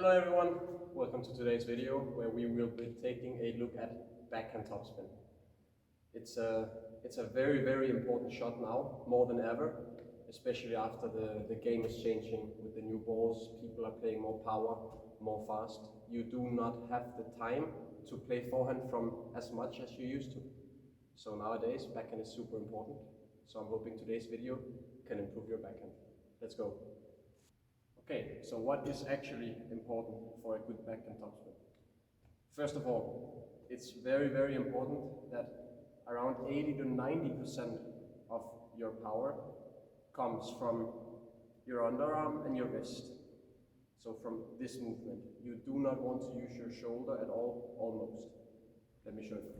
Hello everyone, welcome to today's video where we will be taking a look at backhand topspin. It's a very important shot now, more than ever, especially after the game is changing with the new balls. People are playing more power, more fast. You do not have the time to play forehand from as much as you used to. So nowadays backhand is super important. So I'm hoping today's video can improve your backhand. Let's go. Okay, so what is actually important for a good backhand topspin? First of all, it's very important that around 80 to 90% of your power comes from your underarm and your wrist. So from this movement. You do not want to use your shoulder at all, almost. Let me show you.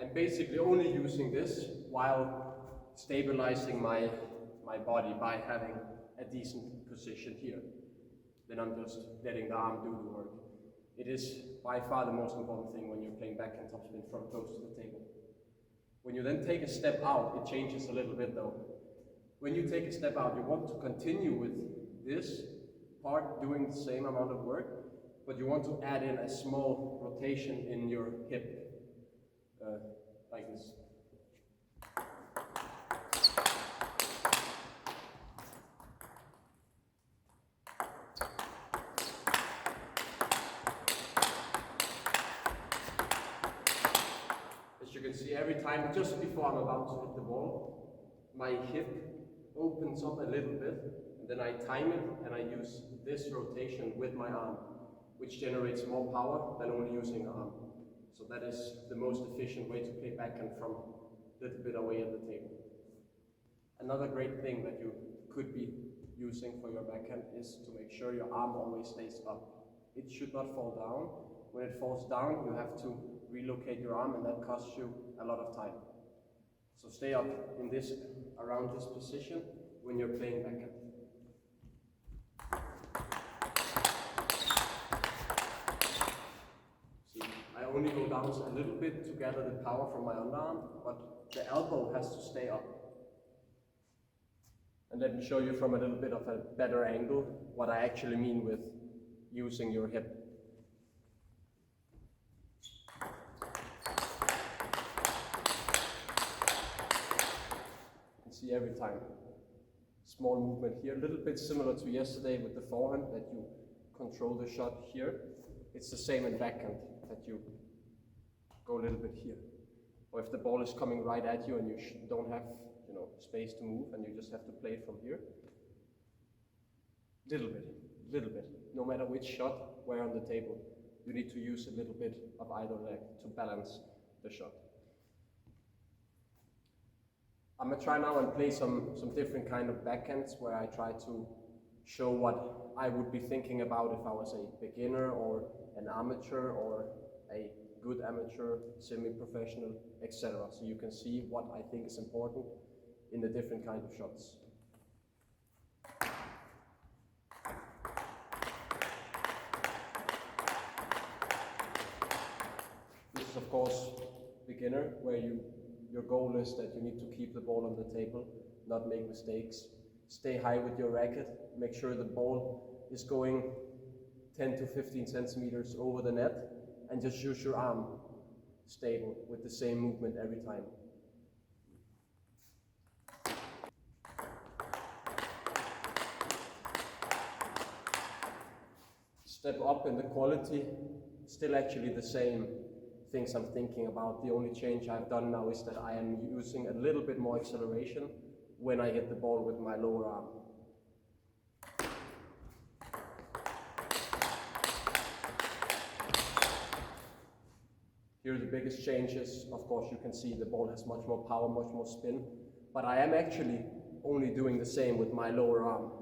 I'm basically only using this while stabilizing my body by having a decent position here. Then I'm just letting the arm do the work. It is by far the most important thing when you're playing backhand topspin from close to the table. When you then take a step out, it changes a little bit though. When you take a step out, you want to continue with this part doing the same amount of work, but you want to add in a small rotation in your hip. Like this. As you can see, every time, just before I'm about to hit the ball, my hip opens up a little bit, and then I time it and I use this rotation with my arm, which generates more power than only using the arm. So that is the most efficient way to play backhand from a little bit away at the table. Another great thing that you could be using for your backhand is to make sure your arm always stays up. It should not fall down. When it falls down, you have to relocate your arm, and that costs you a lot of time. So stay up in this, around this position when you're playing backhand. I only go down a little bit to gather the power from my underarm, but the elbow has to stay up. And let me show you from a little bit of a better angle what I actually mean with using your hip. You can see every time. Small movement here, a little bit similar to yesterday with the forehand, that you control the shot here. It's the same in backhand, that you go a little bit here. Or if the ball is coming right at you and you don't have space to move and you just have to play it from here. Little bit. No matter which shot, where on the table, you need to use a little bit of either leg to balance the shot. I'm gonna try now and play some different kind of backhands where I try to show what I would be thinking about if I was a beginner or an amateur or a good amateur, semi-professional, etc. So you can see what I think is important in the different kind of shots. This is of course beginner, where your goal is that you need to keep the ball on the table, not make mistakes. Stay high with your racket, make sure the ball is going 10 to 15 centimeters over the net, and just use your arm stable with the same movement every time. Step up in the quality, still actually the same things I'm thinking about. The only change I've done now is that I am using a little bit more acceleration when I hit the ball with my lower arm. Here are the biggest changes. Of course, you can see the ball has much more power, much more spin, but I am actually only doing the same with my lower arm.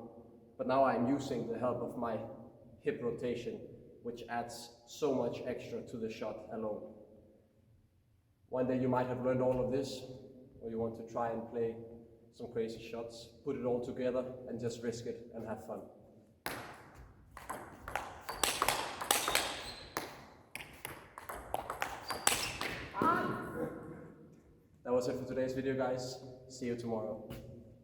But now I'm using the help of my hip rotation, which adds so much extra to the shot alone. One day you might have learned all of this, or you want to try and play some crazy shots, put it all together and just risk it and have fun. That was it for today's video, guys. See you tomorrow.